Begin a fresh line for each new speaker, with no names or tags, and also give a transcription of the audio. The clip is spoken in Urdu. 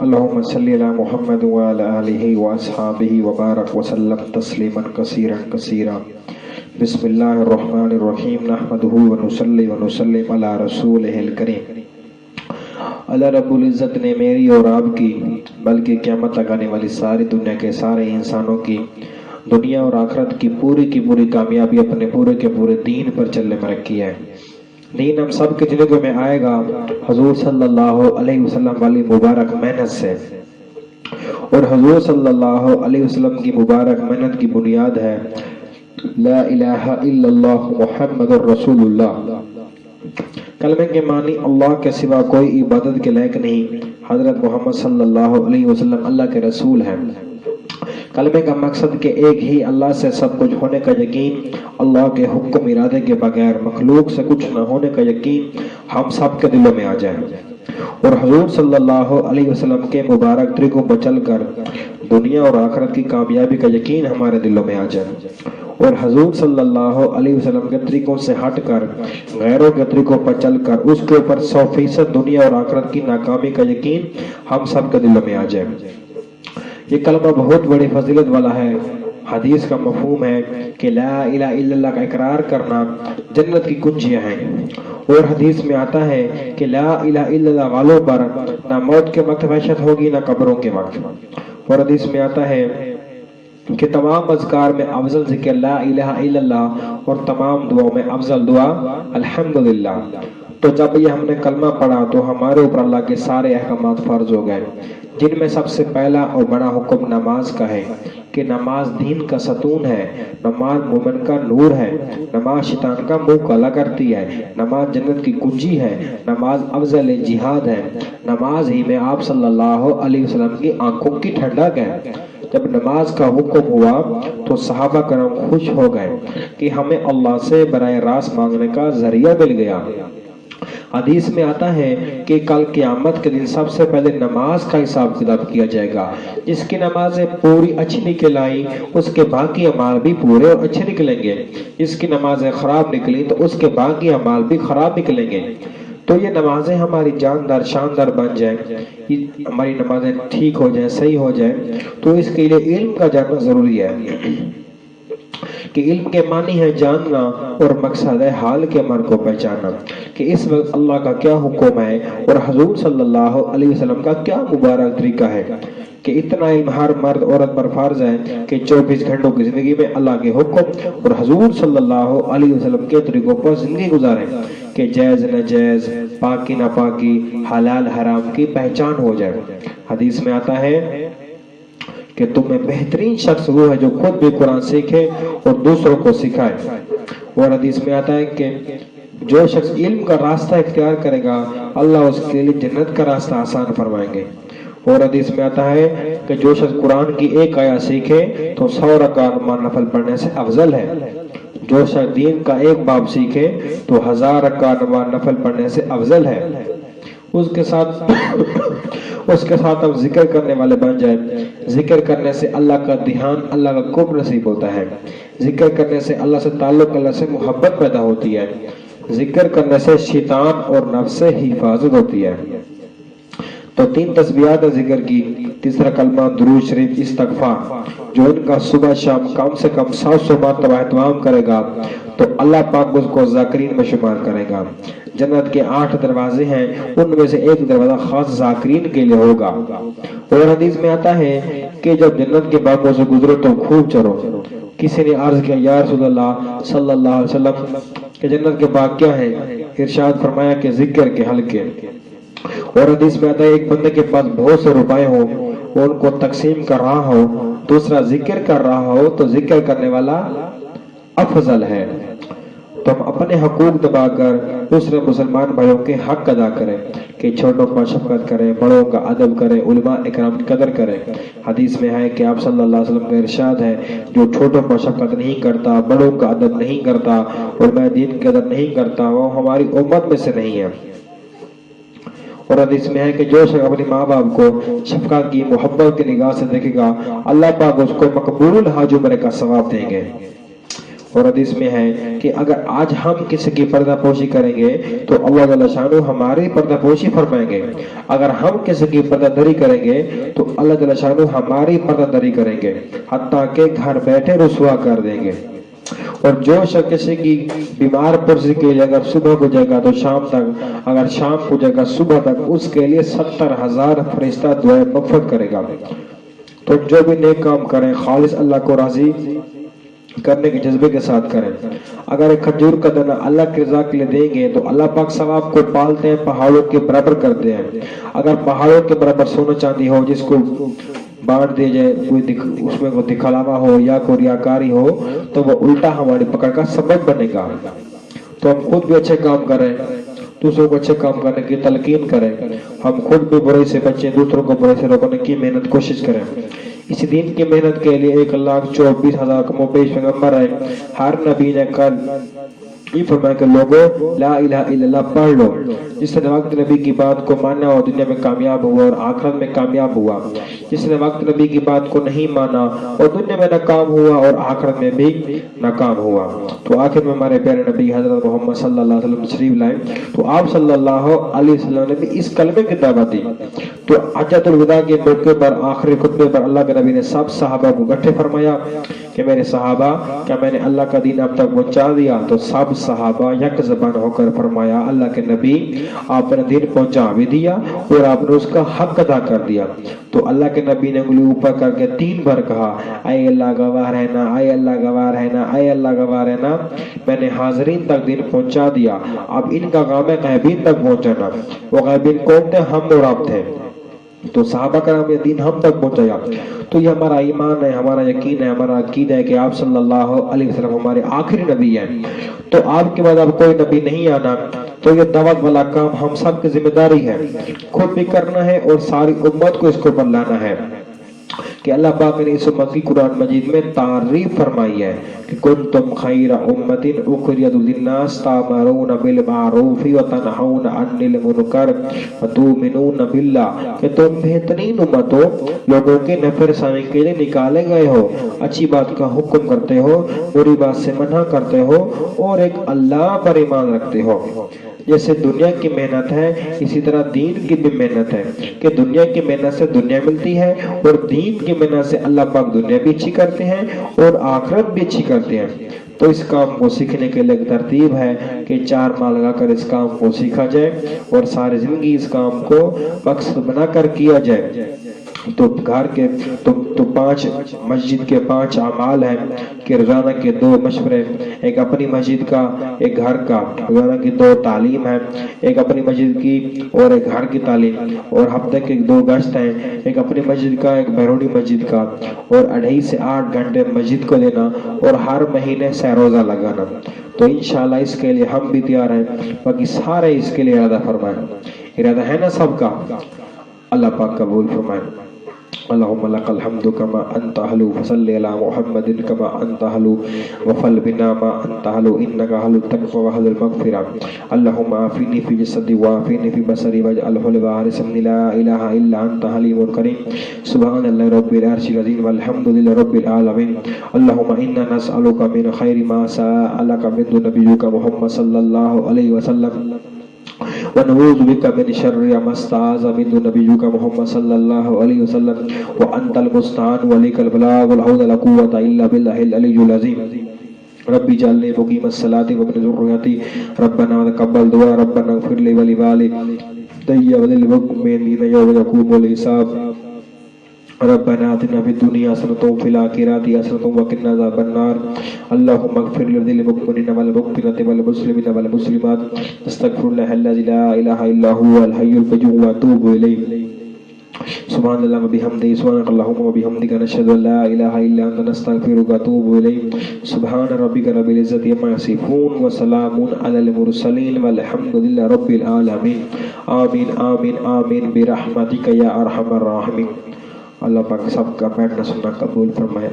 اللهم صل على محمد وعلى آله وأصحابه وبارك وسلم تسليما كثيرا كثيرا بسم الله الرحمن الرحيم نحمده ونصلي ونسلم على رسوله الكريم اللہ رب العزت نے میری اور آپ کی بلکہ قیامت تک آنے والی ساری دنیا کے سارے انسانوں کی دنیا اور آخرت کی پوری کامیابی اپنے پورے کے پورے دین پر چلنے میں رکھی ہے۔ دین ہم سب کے زندگی میں آئے گا حضور صلی اللہ علیہ وسلم والی مبارک محنت سے، اور حضور صلی اللہ علیہ وسلم کی مبارک محنت کی بنیاد ہے لا الہ الا اللہ محمد الرسول اللہ۔ کلمے کے معنی اللہ کے سوا کوئی عبادت کے لائق نہیں، حضرت محمد صلی اللہ علیہ وسلم اللہ کے رسول ہیں۔ کلمے کا مقصد کہ ایک ہی اللہ سے سب کچھ ہونے کا یقین، اللہ کے حکم ارادے کے بغیر مخلوق سے کچھ نہ ہونے کا یقین ہم سب کے دلوں میں آ جائے، اور حضور صلی اللہ علیہ وسلم کے مبارک طریقوں پر چل کر دنیا اور آخرت کی کامیابی کا یقین ہمارے دلوں میں آ جائے، اور حضور صلی اللہ علیہ وسلم کے طریقوں سے ہٹ کر غیروں کے طریقوں پر چل کر اس کے اوپر 100% دنیا اور آخرت کی ناکامی کا یقین ہم سب کے دلوں میں آ جائے۔ یہ کلمہ بہت بڑی فضیلت والا ہے۔ حدیث کا مفہوم ہے کہ لا الہ الا اللہ کا اقرار کرنا جنت کی کنجیاں ہیں، اور حدیث میں آتا ہے کہ لا الہ الا اللہ والوں پر نہ موت کے وقت وحشت ہوگی نہ قبروں کے وقت، اور حدیث میں آتا ہے کہ تمام اذکار میں افضل ذکر لا الہ الا اللہ، اور تمام دعاؤں میں افضل دعا الحمدللہ۔ تو جب یہ ہم نے کلمہ پڑھا تو ہمارے اوپر اللہ کے سارے احکامات فرض ہو گئے، جن میں سب سے پہلا اور بڑا حکم نماز کا ہے کہ نماز دین کا ستون ہے، نماز مومن کا نور ہے، نماز شیطان کا منہ کالا کرتی ہے، نماز جنت کی کنجی ہے، نماز افضل جہاد ہے، نماز ہی میں آپ صلی اللہ علیہ وسلم کی آنکھوں کی ٹھنڈک ہے۔ جب نماز کا حکم ہوا تو صحابہ کرام خوش ہو گئے کہ ہمیں اللہ سے براہ راست مانگنے کا ذریعہ مل گیا۔ حدیث میں آتا ہے کہ کل قیامت کے دن سب سے پہلے نماز کا حساب کتاب کیا جائے گا۔ جس کی نمازیں پوری اچھی نکل آئی اس کے باقی اعمال بھی پورے اور اچھے نکلیں گے، جس کی نمازیں خراب نکلی تو اس کے باقی اعمال بھی خراب نکلیں گے۔ تو یہ نمازیں ہماری جاندار شاندار بن جائیں، ہماری نمازیں ٹھیک ہو جائیں، صحیح ہو جائیں، تو اس کے لیے علم کا جاننا ضروری ہے کہ علم کے معنی ہے جاننا، اور مقصد ہے حال کے امر کو پہچاننا کہ اس وقت اللہ کا کیا حکم ہے اور حضور صلی اللہ علیہ وسلم کا کیا مبارک طریقہ ہے، کہ اتنا علم ہر مرد عورت پر فرض ہے کہ 24 گھنٹوں کی زندگی میں اللہ کے حکم اور حضور صلی اللہ علیہ وسلم کے طریقوں پر زندگی گزاریں، کہ جائز ناجائز، پاکی ناپاکی، حلال حرام کی پہچان ہو جائے۔ حدیث میں آتا ہے کہ تم میں بہترین شخص وہ ہے جو خود بھی قرآن سیکھے اور دوسروں کو سکھائے، اور حدیث میں آتا ہے کہ جو شخص علم کا راستہ اختیار کرے گا اللہ اس کے لیے جنت کا راستہ آسان فرمائیں گے، اور حدیث میں آتا ہے کہ جو شخص قرآن کی ایک آیت سیکھے تو 100 رکعت نفل پڑھنے سے افضل ہے، جو شخص دین کا ایک باب سیکھے تو 1000 رکعت نفل پڑھنے سے افضل ہے۔ اس کے ساتھ ہم ذکر کرنے والے بن جائیں۔ ذکر کرنے سے اللہ کا دھیان، اللہ کا قرب نصیب ہوتا ہے، ذکر کرنے سے اللہ سے تعلق، اللہ سے محبت پیدا ہوتی ہے، ذکر کرنے سے شیطان اور نفس سے حفاظت ہوتی ہے۔ تو 3 تسبیحات ذکر کی، تیسرا کلمہ درود شریف استغفار، جو ان کا صبح شام کم سے کم 700 مرتبہ اہتمام کرے گا تو اللہ پاک اس کو ذاکرین میں شمار کرے گا۔ جنت کے 8 دروازے ہیں، ان میں سے ایک دروازہ خاص ذاکرین کے لیے ہوگا، اور حدیث میں آتا ہے کہ جب جنت کے باغوں سے گزرو تو خوب چرو۔ کسی نے عرض کیا یا رسول اللہ صلی اللہ علیہ وسلم کہ جنت کے باغ کیا ہیں؟ ارشاد فرمایا کہ ذکر کے حلقے، اور حدیث میں آتا ہے ایک بندے کے پاس بہت سے روپے ہوں اور ان کو تقسیم کر رہا ہو، دوسرا ذکر کر رہا ہو تو ذکر کرنے والا افضل ہے۔ تو ہم اپنے حقوق دبا کر دوسرے مسلمان بھائیوں کے حق ادا کریں، کہ چھوٹوں پر شفقت کریں، بڑوں کا ادب کریں، علماء اکرام کی قدر کریں۔ حدیث میں ہے کہ آپ صلی اللہ علیہ وسلم کا ارشاد ہے جو چھوٹوں پر شفقت نہیں کرتا، بڑوں کا ادب نہیں کرتا اور میں دین کی قدر نہیں کرتا وہ ہماری امت میں سے نہیں ہے۔ اور حدیث میں ہے کہ جو شخص اپنی ماں باپ کو شفقت کی محبت کی نگاہ سے دیکھے گا اللہ پاک اس کو مقبول حج عمرے کا ثواب دیں گے۔ اور حدیث میں ہے کہ اگر آج ہم کسی کی پردہ پوشی کریں گے تو اللہ جل شانہ ہماری پردہ پوشی فرمائیں گے، اگر ہم کسی کی پردہ دری کریں گے تو اللہ جل شانہ ہماری پردہ دری کریں گے، حتیٰ کہ گھر بیٹھے رسوا کر دیں گے۔ اور جو شخص کسی کی بیمار پرسی کے لیے اگر صبح کو جائے گا تو شام تک، اگر شام کو جائے گا صبح تک، اس کے لیے 70,000 فرشتہ دعائیں مغفرت کرے گا۔ تو جو بھی نیک کام کریں خالص اللہ کو راضی کرنے کے جذبے کے ساتھ کریں۔ اگر ایک کھجور کا دانہ اللہ کی رضا کے لیے دیں گے تو اللہ پاک ثواب کو پالتے ہیں، پہاڑوں کے برابر کرتے ہیں۔ اگر پہاڑوں کے برابر سونا چاندی ہو جس کو بانٹ دے جائے، کوئی اس میں کوئی دکھلاوا ہو یا کوئی ریاکاری ہو تو وہ الٹا ہماری پکڑ کا سبب بنے گا۔ تو ہم خود بھی اچھے کام کریں، دوسروں کو اچھے کام کرنے کی تلقین کریں، ہم خود بھی برائی سے بچیں، دوسروں کو برائی سے روکنے کی محنت کوشش کریں۔ اس دین کی محنت کے لیے 1,24,000 کم و بیش پیغمبر ہے۔ ہر نبی نے کل یہ فرمایا کہ لوگوں لا الہ الا اللہ پڑھ لو۔ جس نے وقت نبی کی بات کو مانا اور دنیا میں کامیاب ہوا اور آخرت میں کامیاب ہوا، جس نے وقت نبی کی بات کو نہیں مانا اور دنیا میں ناکام ہوا اور آخرت میں بھی ناکام ہوا۔ تو آخر میں ہمارے پیارے نبی حضرت محمد صلی اللہ علیہ وسلم تشریف لائے تو آپ صلی اللہ علیہ وسلم نے بھی اس کلمے کی دعوت دی۔ تو حجۃ الوداع کے موقع پر آخری خطبے پر اللہ کے نبی نے سب صحابہ کو اکٹھے فرمایا کہ میرے صحابہ، کیا میں نے اللہ کا دین اب تک پہنچا دیا؟ تو سب صحابہ یک زبان ہو کر فرمایا اللہ کے نبی آپ نے دین پہنچا بھی دیا اور آپ نے اس کا حق ادا کر دیا۔ تو اللہ کے نبی نے انگلی اوپر کر کے 3 بار کہا اے اللہ گواہ رہنا، اے اللہ گواہ رہنا، اے اللہ گواہ رہنا، میں نے حاضرین تک دین پہنچا دیا، اب ان کا کام ہے غائبین تک پہنچانا۔ وہ غائبین کون تھے؟ ہم اور آپ تھے۔ تو صحابہ کرام یہ دین ہم تک پہنچایا۔ تو یہ ہمارا ایمان ہے، ہمارا یقین ہے، ہمارا عقیدہ ہے کہ آپ صلی اللہ علیہ وسلم ہمارے آخری نبی ہیں۔ تو آپ کے بعد اب کوئی نبی نہیں آنا، تو یہ دعوت والا کام ہم سب کی ذمہ داری ہے، خود بھی کرنا ہے اور ساری امت کو اس کو پر لانا ہے کہ اللہ پاک نے اس امت کی قرآن مجید میں تعریف فرمائی ہے کہ کنتم خیر امت اخرجت للناس تأمرون بالمعروف وتنہون عن المنکر وتؤمنون باللہ، کہ تم بہترین امت ہو، لوگوں کے نفع رسانی کے لیے نکالے گئے ہو، اچھی بات کا حکم کرتے ہو، بری بات سے منع کرتے ہو اور ایک اللہ پر ایمان رکھتے ہو۔ جیسے دنیا کی محنت ہے اسی طرح دین کی بھی محنت ہے کہ دنیا کی محنت سے دنیا ملتی ہے اور دین کی محنت سے اللہ پاک دنیا بھی اچھی کرتے ہیں اور آخرت بھی اچھی کرتے ہیں۔ تو اس کام کو سیکھنے کے لیے ایک ترتیب ہے کہ 4 ماہ لگا کر اس کام کو سیکھا جائے اور ساری زندگی اس کام کو مقصد بنا کر کیا جائے۔ تو گھر کے تو 5 مسجد کے 5 اعمال ہیں کہ روزانہ کے 2 مشورے، ایک اپنی مسجد کا ایک گھر کا، روزانہ کی 2 تعلیم ہے، ایک اپنی مسجد کی اور ایک گھر کی تعلیم، اور ہفتے کے 2 گشت ہیں، ایک اپنی مسجد کا ایک بیرونی مسجد کا، اور 2.5 سے 8 گھنٹے مسجد کو دینا اور ہر مہینے سے روزہ لگانا۔ تو انشاءاللہ اس کے لیے ہم بھی تیار ہیں، باقی سارے اس کے لیے ارادہ فرمائیں۔ ارادہ ہے نا سب کا؟ اللہ پاک قبول فرمائے۔ اللہم لک الحمد کما انت اہلو فصلی علی محمد کما انت اہلو وفل بنا ما انت اہلو انک اہل التقوی واہل المغفرہ۔ اللہم عافینی فی جسدی وعافینی فی بصری واجعلہ الوارث منی لا الہ الا انت حلیم کریم سبحان اللہ رب العرش العظیم والحمد للہ رب العالمین۔ اللہم انا نسألک من خیر ما سألک منہ نبیک محمد صلی اللہ علیہ وسلم ونعوذ بك من شر ما استعاذ منه نبيك محمد صلى الله عليه وسلم وانت المستعان وليك البلاغ ولا حول ولا قوة الا بالله العلي العظيم۔ ربي اجعلني مقيم الصلاة ومن ذريتي ربنا وتقبل دعاء ربنا اغفر لي ولوالدي وللمؤمنين يوم يقوم الحساب۔ ربنا آتنا في الدنيا حسنة وفي الآخرة حسنة وقنا عذاب النار۔ اللهم اغفر للمؤمنين والمؤمنات والمسلمين والمسلمات استغفر الله الذي لا إله إلا هو الحي القيوم وأتوب إليه۔ سبحان الله وبحمده سبحانك اللهم وبحمدك نشهد أن لا إله إلا أنت نستغفرك ونتوب إليك۔ سبحان ربك رب العزة عما يصفون وسلام على المرسلين والحمد لله رب العالمين۔ آمين آمين آمين برحمتك يا أرحم الراحمين۔ اللہ پاک سب کا بیٹھنا سننا قبول فرمائے۔